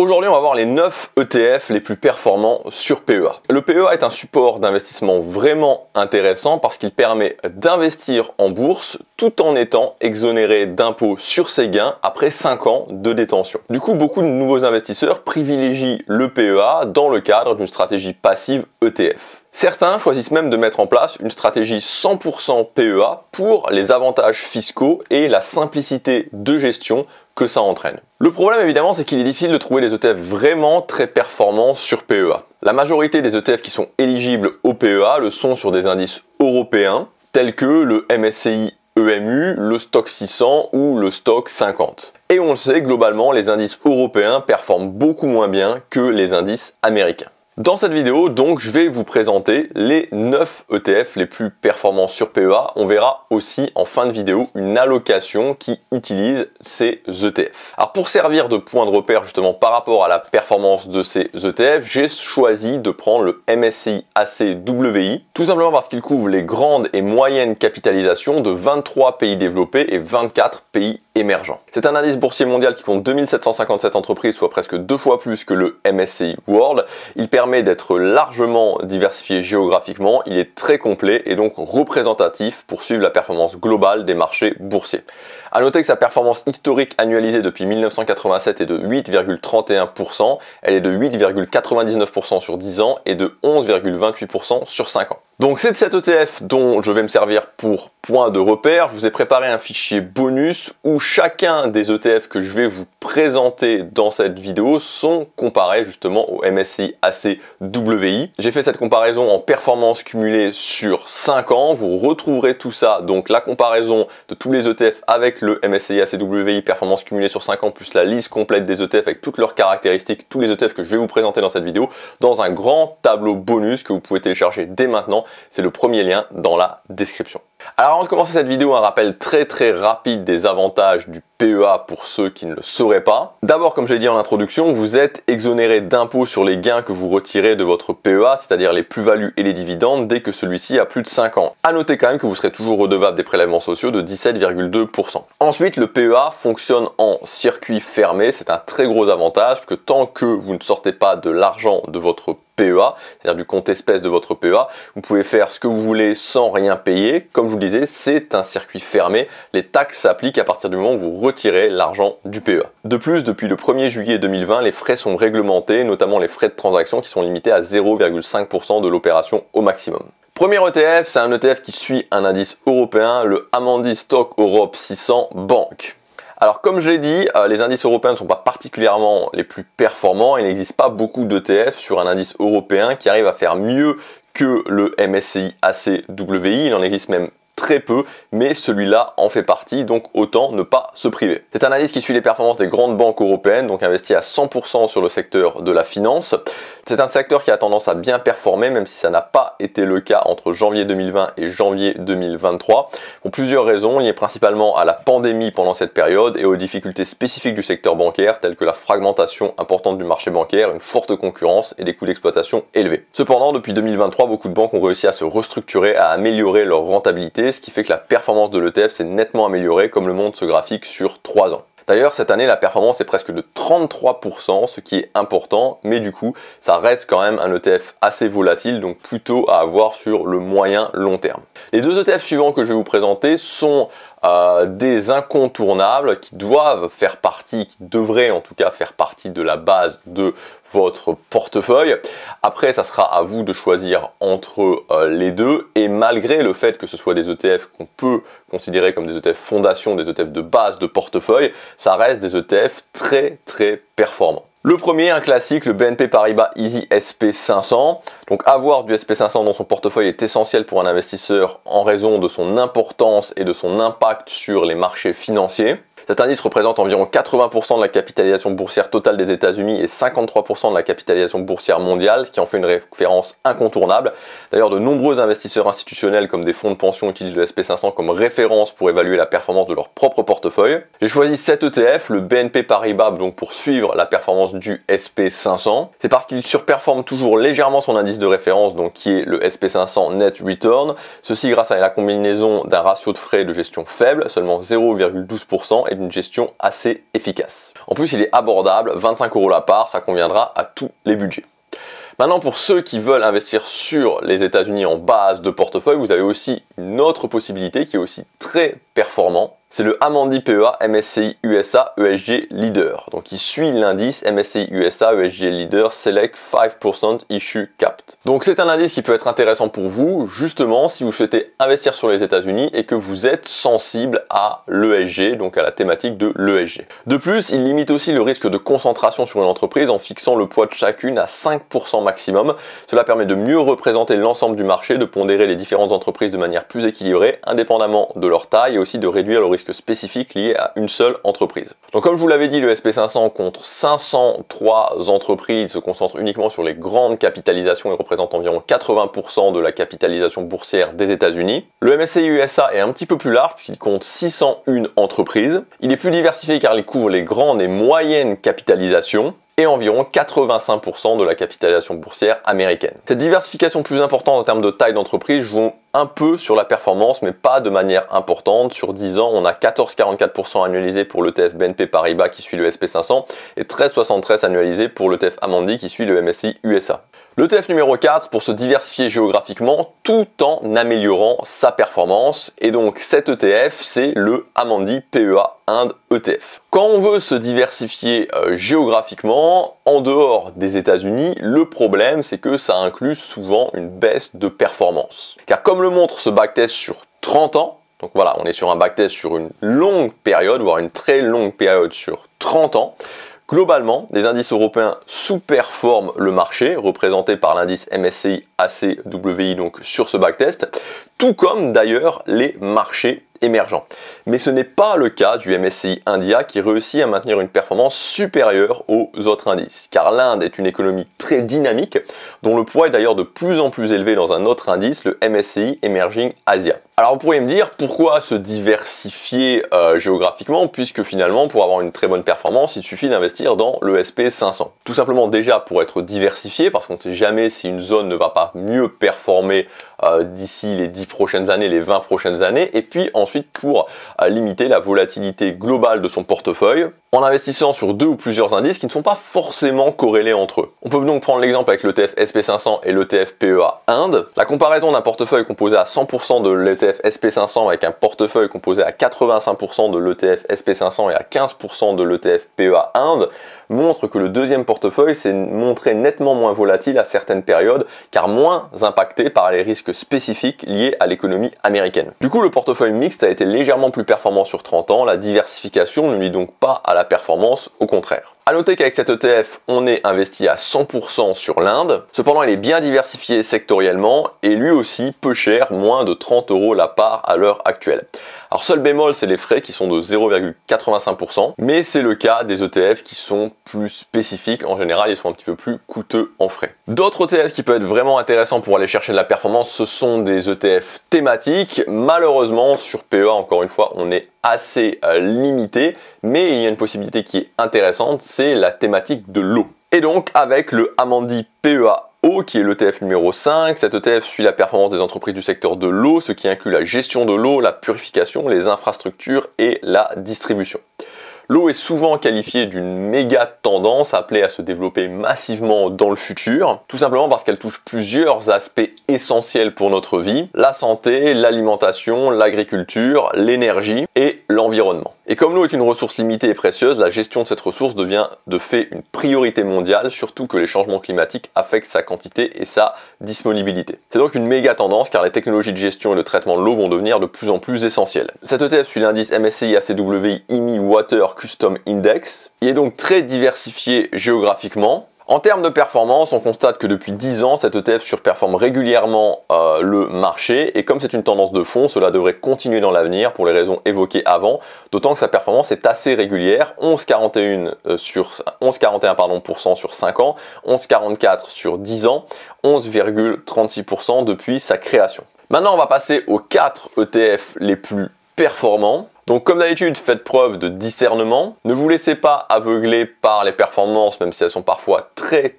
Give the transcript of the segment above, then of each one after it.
Aujourd'hui, on va voir les 9 ETF les plus performants sur PEA. Le PEA est un support d'investissement vraiment intéressant parce qu'il permet d'investir en bourse tout en étant exonéré d'impôts sur ses gains après 5 ans de détention. Du coup, beaucoup de nouveaux investisseurs privilégient le PEA dans le cadre d'une stratégie passive ETF. Certains choisissent même de mettre en place une stratégie 100% PEA pour les avantages fiscaux et la simplicité de gestion que ça entraîne. Le problème évidemment, c'est qu'il est difficile de trouver des ETF vraiment très performants sur PEA. La majorité des ETF qui sont éligibles au PEA le sont sur des indices européens tels que le MSCI EMU, le Stock 600 ou le Stock 50. Et on le sait, globalement, les indices européens performent beaucoup moins bien que les indices américains. Dans cette vidéo, donc, je vais vous présenter les 9 ETF les plus performants sur PEA. On verra aussi en fin de vidéo une allocation qui utilise ces ETF. Alors pour servir de point de repère justement par rapport à la performance de ces ETF, j'ai choisi de prendre le MSCI ACWI, tout simplement parce qu'il couvre les grandes et moyennes capitalisations de 23 pays développés et 24 pays émergents. C'est un indice boursier mondial qui compte 2757 entreprises, soit presque 2 fois plus que le MSCI World. Il permet d'être largement diversifié géographiquement, il est très complet et donc représentatif pour suivre la performance globale des marchés boursiers. A noter que sa performance historique annualisée depuis 1987 est de 8,31%, elle est de 8,99% sur 10 ans et de 11,28% sur 5 ans. Donc c'est de cet ETF dont je vais me servir pour point de repère. Je vous ai préparé un fichier bonus où chacun des ETF que je vais vous présenter dans cette vidéo sont comparés justement au MSCI ACWI. J'ai fait cette comparaison en performance cumulée sur 5 ans. Vous retrouverez tout ça, donc la comparaison de tous les ETF avec le MSCI ACWI, performance cumulée sur 5 ans, plus la liste complète des ETF avec toutes leurs caractéristiques, tous les ETF que je vais vous présenter dans cette vidéo, dans un grand tableau bonus que vous pouvez télécharger dès maintenant. C'est le premier lien dans la description. Alors avant de commencer cette vidéo, un rappel très rapide des avantages du PEA pour ceux qui ne le sauraient pas. D'abord, comme je l'ai dit en introduction, vous êtes exonéré d'impôts sur les gains que vous retirez de votre PEA, c'est-à-dire les plus-values et les dividendes, dès que celui-ci a plus de 5 ans. A noter quand même que vous serez toujours redevable des prélèvements sociaux de 17,2%. Ensuite, le PEA fonctionne en circuit fermé, c'est un très gros avantage, parce que tant que vous ne sortez pas de l'argent de votre PEA, c'est-à-dire du compte espèce de votre PEA, vous pouvez faire ce que vous voulez sans rien payer. Comme je vous le disais, c'est un circuit fermé. Les taxes s'appliquent à partir du moment où vous retirez l'argent du PEA. De plus, depuis le 1er juillet 2020, les frais sont réglementés, notamment les frais de transaction qui sont limités à 0,5% de l'opération au maximum. Premier ETF, c'est un ETF qui suit un indice européen, le Amundi Stock Europe 600 Banque. Alors comme je l'ai dit, les indices européens ne sont pas particulièrement les plus performants. Il n'existe pas beaucoup d'ETF sur un indice européen qui arrive à faire mieux que le MSCI ACWI. Il en existe même très peu, mais celui-là en fait partie, donc autant ne pas se priver. C'est un indice qui suit les performances des grandes banques européennes, donc investi à 100% sur le secteur de la finance. C'est un secteur qui a tendance à bien performer, même si ça n'a pas été le cas entre janvier 2020 et janvier 2023, pour plusieurs raisons, liées principalement à la pandémie pendant cette période et aux difficultés spécifiques du secteur bancaire, telles que la fragmentation importante du marché bancaire, une forte concurrence et des coûts d'exploitation élevés. Cependant, depuis 2023, beaucoup de banques ont réussi à se restructurer, à améliorer leur rentabilité, ce qui fait que la performance de l'ETF s'est nettement améliorée, comme le montre ce graphique sur 3 ans. D'ailleurs, cette année, la performance est presque de 33%, ce qui est important, mais du coup, ça reste quand même un ETF assez volatile, donc plutôt à avoir sur le moyen long terme. Les deux ETF suivants que je vais vous présenter sont des incontournables qui doivent faire partie, qui devraient en tout cas faire partie de la base de votre portefeuille. Après, ça sera à vous de choisir entre les deux, et malgré le fait que ce soit des ETF qu'on peut considérer comme des ETF fondation, des ETF de base de portefeuille, ça reste des ETF très performants. Le premier, un classique, le BNP Paribas Easy SP500. Donc avoir du SP500 dans son portefeuille est essentiel pour un investisseur en raison de son importance et de son impact sur les marchés financiers. Cet indice représente environ 80% de la capitalisation boursière totale des États-Unis et 53% de la capitalisation boursière mondiale, ce qui en fait une référence incontournable. D'ailleurs, de nombreux investisseurs institutionnels comme des fonds de pension utilisent le SP500 comme référence pour évaluer la performance de leur propre portefeuille. J'ai choisi cet ETF, le BNP Paribas, donc pour suivre la performance du SP500. C'est parce qu'il surperforme toujours légèrement son indice de référence, donc qui est le SP500 Net Return. Ceci grâce à la combinaison d'un ratio de frais de gestion faible, seulement 0,12%, et d'une gestion assez efficace. En plus, il est abordable, 25 € la part, ça conviendra à tous les budgets. Maintenant, pour ceux qui veulent investir sur les États-Unis en base de portefeuille, vous avez aussi une autre possibilité qui est aussi très performant. C'est le Amundi PEA MSCI USA ESG Leader. Donc il suit l'indice MSCI USA ESG Leader Select 5% Issue Capped. Donc c'est un indice qui peut être intéressant pour vous, justement si vous souhaitez investir sur les États-Unis et que vous êtes sensible à l'ESG, donc à la thématique de l'ESG. De plus, il limite aussi le risque de concentration sur une entreprise en fixant le poids de chacune à 5% maximum. Cela permet de mieux représenter l'ensemble du marché, de pondérer les différentes entreprises de manière plus équilibrée, indépendamment de leur taille, et aussi de réduire le risque spécifique lié à une seule entreprise. Donc comme je vous l'avais dit, le SP500 compte 503 entreprises, se concentre uniquement sur les grandes capitalisations et représente environ 80% de la capitalisation boursière des États-Unis. Le MSCI USA est un petit peu plus large puisqu'il compte 601 entreprises. Il est plus diversifié car il couvre les grandes et moyennes capitalisations et environ 85% de la capitalisation boursière américaine. Cette diversification plus importante en termes de taille d'entreprise joue un peu sur la performance, mais pas de manière importante. Sur 10 ans, on a 14,44% annualisé pour l'ETF BNP Paribas qui suit le SP500 et 13,73% annualisé pour l'ETF Amundi qui suit le MSCI USA. L'ETF numéro 4 pour se diversifier géographiquement tout en améliorant sa performance, et donc cet ETF c'est le Amundi PEA Inde ETF. Quand on veut se diversifier géographiquement en dehors des États-Unis, le problème c'est que ça inclut souvent une baisse de performance. Car comme le montre ce backtest sur 30 ans, donc voilà, on est sur un backtest sur une longue période, voire une très longue période sur 30 ans, globalement, les indices européens sous-performent le marché, représenté par l'indice MSCI ACWI donc sur ce backtest, tout comme d'ailleurs les marchés émergents. Mais ce n'est pas le cas du MSCI India qui réussit à maintenir une performance supérieure aux autres indices, car l'Inde est une économie très dynamique, dont le poids est d'ailleurs de plus en plus élevé dans un autre indice, le MSCI Emerging Asia. Alors vous pourriez me dire pourquoi se diversifier géographiquement, puisque finalement pour avoir une très bonne performance il suffit d'investir dans le SP500. Tout simplement déjà pour être diversifié, parce qu'on ne sait jamais si une zone ne va pas mieux performer d'ici les 10 prochaines années, les 20 prochaines années, et puis ensuite pour limiter la volatilité globale de son portefeuille en investissant sur deux ou plusieurs indices qui ne sont pas forcément corrélés entre eux. On peut donc prendre l'exemple avec l'ETF SP500 et l'ETF PEA Inde. La comparaison d'un portefeuille composé à 100% de l'ETF SP500 avec un portefeuille composé à 85% de l'ETF SP500 et à 15% de l'ETF PEA Inde montre que le deuxième portefeuille s'est montré nettement moins volatile à certaines périodes, car moins impacté par les risques spécifiques liés à l'économie américaine. Du coup, le portefeuille mixte a été légèrement plus performant sur 30 ans, la diversification ne nuit donc pas à la performance, au contraire. A noter qu'avec cet ETF, on est investi à 100% sur l'Inde. Cependant, il est bien diversifié sectoriellement et lui aussi peu cher, moins de 30 € la part à l'heure actuelle. Alors seul bémol, c'est les frais qui sont de 0,85%, mais c'est le cas des ETF qui sont plus spécifiques. En général, ils sont un petit peu plus coûteux en frais. D'autres ETF qui peuvent être vraiment intéressants pour aller chercher de la performance, ce sont des ETF thématiques. Malheureusement, sur PEA, encore une fois, on est assez limité, mais il y a une possibilité qui est intéressante, c'est la thématique de l'eau. Et donc avec le Amundi PEA Eau, qui est l'ETF numéro 5, cet ETF suit la performance des entreprises du secteur de l'eau, ce qui inclut la gestion de l'eau, la purification, les infrastructures et la distribution. L'eau est souvent qualifiée d'une méga tendance appelée à se développer massivement dans le futur, tout simplement parce qu'elle touche plusieurs aspects essentiels pour notre vie, la santé, l'alimentation, l'agriculture, l'énergie et l'environnement. Et comme l'eau est une ressource limitée et précieuse, la gestion de cette ressource devient de fait une priorité mondiale, surtout que les changements climatiques affectent sa quantité et sa disponibilité. C'est donc une méga tendance car les technologies de gestion et de traitement de l'eau vont devenir de plus en plus essentielles. Cet ETF suit l'indice MSCI ACWI IMI Water Custom Index. Il est donc très diversifié géographiquement. En termes de performance, on constate que depuis 10 ans, cet ETF surperforme régulièrement le marché, et comme c'est une tendance de fond, cela devrait continuer dans l'avenir pour les raisons évoquées avant, d'autant que sa performance est assez régulière, 11,41% sur 5 ans, 11,44% sur 10 ans, 11,36% depuis sa création. Maintenant, on va passer aux 4 ETF les plus performants. Donc comme d'habitude, faites preuve de discernement. Ne vous laissez pas aveugler par les performances, même si elles sont parfois très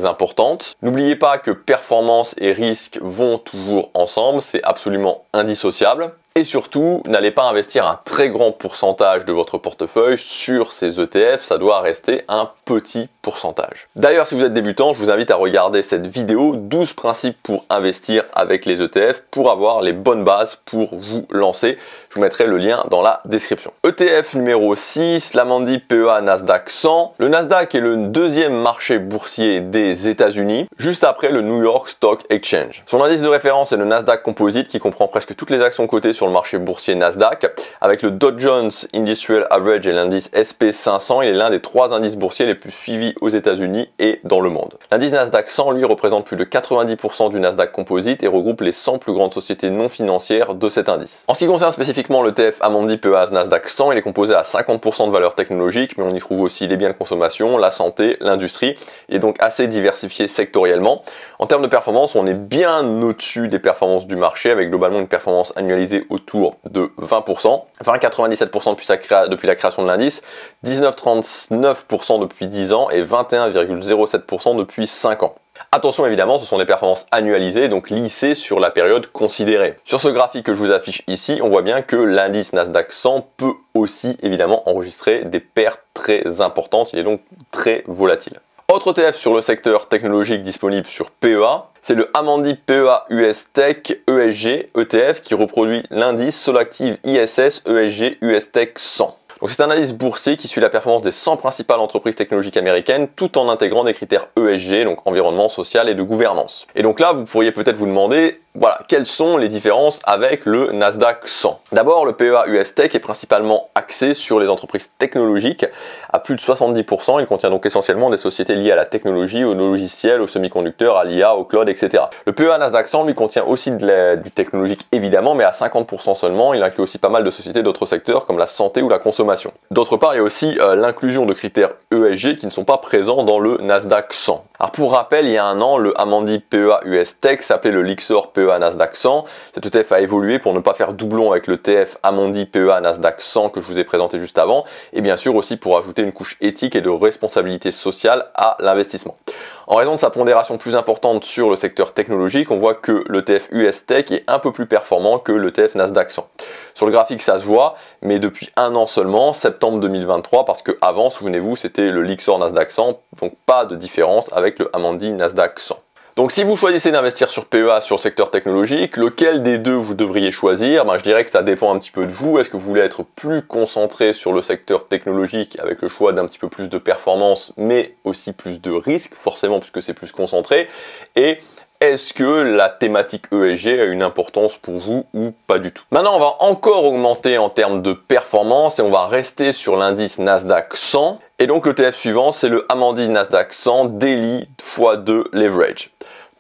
importantes. N'oubliez pas que performance et risque vont toujours ensemble, c'est absolument indissociable. Et surtout, n'allez pas investir un très grand pourcentage de votre portefeuille sur ces ETF, ça doit rester un petit pourcentage. D'ailleurs, si vous êtes débutant, je vous invite à regarder cette vidéo 12 principes pour investir avec les ETF pour avoir les bonnes bases pour vous lancer. Je vous mettrai le lien dans la description. ETF numéro 6, l'Amundi PEA Nasdaq 100. Le Nasdaq est le deuxième marché boursier des États-Unis, juste après le New York Stock Exchange. Son indice de référence est le Nasdaq Composite qui comprend presque toutes les actions cotées sur le marché boursier Nasdaq. Avec le Dow Jones Industrial Average et l'indice SP500, il est l'un des 3 indices boursiers les plus suivis aux États-Unis et dans le monde. L'indice Nasdaq 100, lui, représente plus de 90% du Nasdaq Composite et regroupe les 100 plus grandes sociétés non financières de cet indice. En ce qui concerne spécifiquement l'ETF Amundi PEA Nasdaq 100, il est composé à 50% de valeurs technologiques, mais on y trouve aussi les biens de consommation, la santé, l'industrie. Il est donc assez diversifié sectoriellement. En termes de performance, on est bien au-dessus des performances du marché, avec globalement une performance annualisée autour de 20%, 20,97% depuis la création de l'indice, 19,39% depuis 10 ans et 21,07% depuis 5 ans. Attention évidemment, ce sont des performances annualisées, donc lissées sur la période considérée. Sur ce graphique que je vous affiche ici, on voit bien que l'indice Nasdaq 100 peut aussi évidemment enregistrer des pertes très importantes, il est donc très volatile. Autre ETF sur le secteur technologique disponible sur PEA, c'est le Amundi PEA US Tech ESG ETF qui reproduit l'indice Solactive ISS ESG US Tech 100. Donc c'est un indice boursier qui suit la performance des 100 principales entreprises technologiques américaines tout en intégrant des critères ESG, donc environnement, social et de gouvernance. Et donc là, vous pourriez peut-être vous demander, voilà, quelles sont les différences avec le Nasdaq 100. D'abord, le PEA US Tech est principalement axé sur les entreprises technologiques à plus de 70%. Il contient donc essentiellement des sociétés liées à la technologie, aux logiciels, aux semi-conducteurs, à l'IA, au cloud, etc. Le PEA Nasdaq 100 lui contient aussi du technologique évidemment, mais à 50% seulement. Il inclut aussi pas mal de sociétés d'autres secteurs comme la santé ou la consommation. D'autre part, il y a aussi l'inclusion de critères ESG qui ne sont pas présents dans le Nasdaq 100. Alors pour rappel, il y a un an, le Amundi PEA US Tech s'appelait le Lyxor PEA Nasdaq 100. Cet ETF a évolué pour ne pas faire doublon avec le TF Amundi PEA Nasdaq 100 que je vous ai présenté juste avant, et bien sûr aussi pour ajouter une couche éthique et de responsabilité sociale à l'investissement. En raison de sa pondération plus importante sur le secteur technologique, on voit que l'ETF US Tech est un peu plus performant que l'ETF Nasdaq 100. Sur le graphique, ça se voit, mais depuis un an seulement, septembre 2023, parce que avant, souvenez-vous, c'était le Lyxor Nasdaq 100, donc pas de différence avec le Amundi Nasdaq 100. Donc si vous choisissez d'investir sur PEA sur le secteur technologique, lequel des deux vous devriez choisir? Je dirais que ça dépend un petit peu de vous. Est-ce que vous voulez être plus concentré sur le secteur technologique avec le choix d'un petit peu plus de performance, mais aussi plus de risque, forcément puisque c'est plus concentré? Et est-ce que la thématique ESG a une importance pour vous ou pas du tout? Maintenant, on va encore augmenter en termes de performance et on va rester sur l'indice Nasdaq 100. Et donc l'ETF suivant, c'est le Amundi Nasdaq 100 Daily x2 Leverage.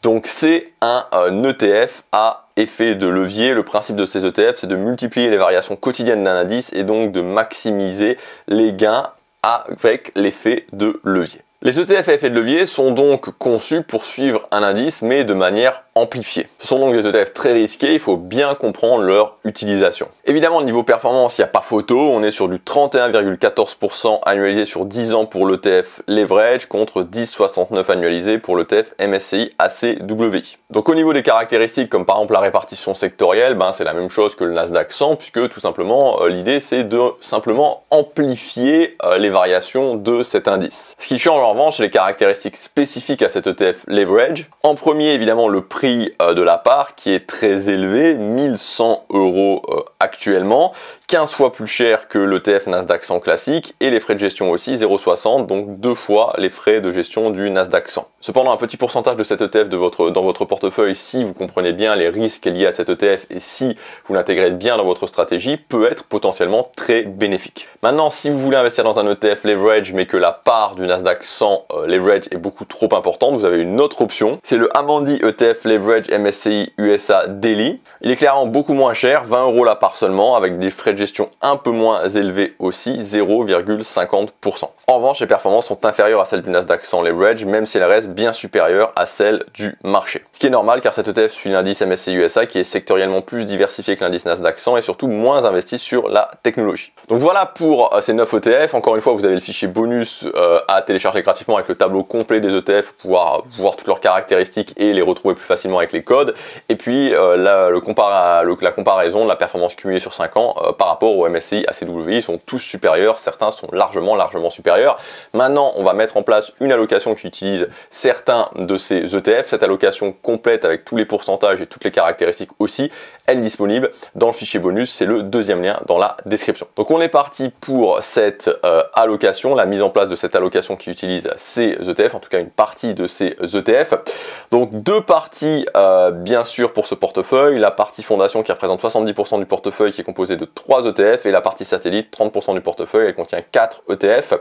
Donc c'est un ETF à effet de levier. Le principe de ces ETF, c'est de multiplier les variations quotidiennes d'un indice et donc de maximiser les gains avec l'effet de levier. Les ETF à effet de levier sont donc conçus pour suivre un indice, mais de manière amplifiée. Ce sont donc des ETF très risqués, il faut bien comprendre leur utilisation. Évidemment, au niveau performance, il n'y a pas photo, on est sur du 31,14% annualisé sur 10 ans pour l'ETF Leverage, contre 10,69 annualisé pour l'ETF MSCI ACWI. Donc au niveau des caractéristiques, comme par exemple la répartition sectorielle, c'est la même chose que le Nasdaq 100, puisque tout simplement, l'idée c'est de simplement amplifier les variations de cet indice. Ce qui change en revanche, c'est les caractéristiques spécifiques à cet ETF Leverage. En premier, évidemment, le prix de la part qui est très élevé, 1100 € actuellement, 15 fois plus cher que l'ETF Nasdaq 100 classique, et les frais de gestion aussi, 0,60, donc 2 fois les frais de gestion du Nasdaq 100. Cependant, un petit pourcentage de cet ETF dans votre portefeuille, si vous comprenez bien les risques liés à cet ETF et si vous l'intégrez bien dans votre stratégie, peut être potentiellement très bénéfique. Maintenant, si vous voulez investir dans un ETF Leverage, mais que la part du Nasdaq 100 Leverage est beaucoup trop importante, vous avez une autre option, c'est le Amundi ETF Leverage MSCI USA Daily. Il est clairement beaucoup moins cher, 20 € la part seulement, avec des frais de gestion un peu moins élevés aussi, 0,50%. En revanche, les performances sont inférieures à celles du Nasdaq 100 Leverage, même si elles restent bien supérieures à celles du marché. Ce qui est normal car cet ETF suit l'indice MSCI USA qui est sectoriellement plus diversifié que l'indice Nasdaq 100 et surtout moins investi sur la technologie. Donc voilà pour ces 9 ETF. Encore une fois, vous avez le fichier bonus à télécharger gratuitement avec le tableau complet des ETF pour pouvoir voir toutes leurs caractéristiques et les retrouver plus facilement avec les codes. Et puis la comparaison de la performance cumulée sur 5 ans par rapport au MSCI ACWI, ils sont tous supérieurs, certains sont largement supérieurs. Maintenant, on va mettre en place une allocation qui utilise certains de ces ETF. Cette allocation complète avec tous les pourcentages et toutes les caractéristiques aussi, elle est disponible dans le fichier bonus. C'est le deuxième lien dans la description. Donc on est parti pour cette allocation, la mise en place de cette allocation qui utilise ces ETF, en tout cas une partie de ces ETF. Donc deux parties bien sûr pour ce portefeuille, la partie fondation qui représente 70% du portefeuille qui est composée de 3 ETF et la partie satellite 30% du portefeuille, elle contient 4 ETF.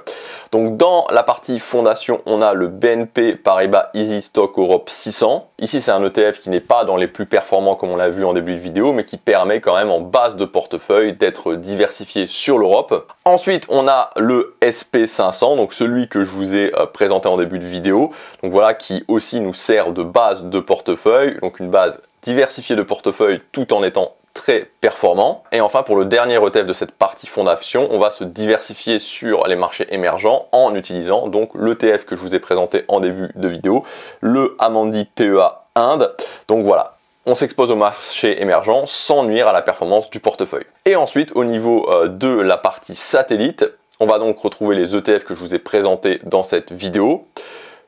Donc dans la partie fondation, on a le BNP Paribas Easy Stock Europe 600. Ici c'est un ETF qui n'est pas dans les plus performants comme on l'a vu en début de vidéo, mais qui permet quand même en base de portefeuille d'être diversifié sur l'Europe. Ensuite on a le SP500, donc celui que je vous ai présenté en début de vidéo. Donc voilà, qui aussi nous sert de base de portefeuille, donc une base diversifiée de portefeuille tout en étant très performant. Et enfin pour le dernier ETF de cette partie fondation, on va se diversifier sur les marchés émergents en utilisant donc l'ETF que je vous ai présenté en début de vidéo, le Amundi PEA Inde. Donc voilà, on s'expose au marché émergent sans nuire à la performance du portefeuille. Et ensuite au niveau de la partie satellite, on va donc retrouver les ETF que je vous ai présentés dans cette vidéo,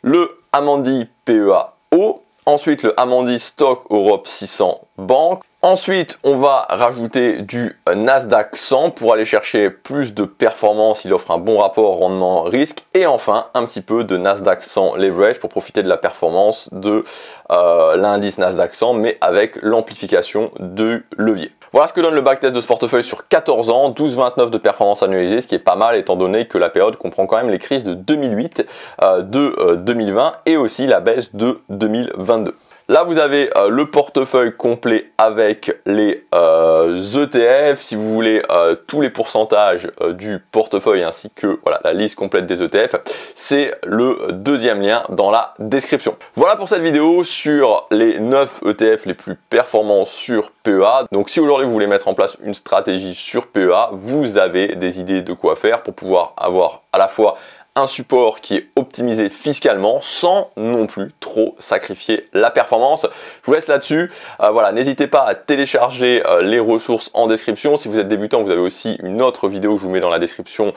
le Amundi PEA O, ensuite le Amundi Stock Europe 600 Banque. Ensuite, on va rajouter du Nasdaq 100 pour aller chercher plus de performance, il offre un bon rapport rendement-risque. Et enfin, un petit peu de Nasdaq 100 Leverage pour profiter de la performance de l'indice Nasdaq 100, mais avec l'amplification du levier. Voilà ce que donne le backtest de ce portefeuille sur 14 ans, 12,29 de performance annualisée, ce qui est pas mal étant donné que la période comprend quand même les crises de 2008, de 2020 et aussi la baisse de 2022. Là, vous avez le portefeuille complet avec les ETF. Si vous voulez tous les pourcentages du portefeuille ainsi que voilà, la liste complète des ETF, c'est le deuxième lien dans la description. Voilà pour cette vidéo sur les 9 ETF les plus performants sur PEA. Donc si aujourd'hui vous voulez mettre en place une stratégie sur PEA, vous avez des idées de quoi faire pour pouvoir avoir à la fois un support qui est optimisé fiscalement sans non plus trop sacrifier la performance. Je vous laisse là-dessus. Voilà, n'hésitez pas à télécharger les ressources en description. Si vous êtes débutant, vous avez aussi une autre vidéo que je vous mets dans la description,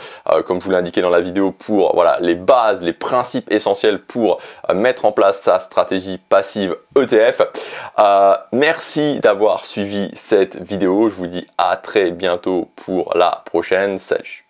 comme je vous l'ai indiqué dans la vidéo, pour voilà, les bases, les principes essentiels pour mettre en place sa stratégie passive ETF. Merci d'avoir suivi cette vidéo. Je vous dis à très bientôt pour la prochaine. Salut!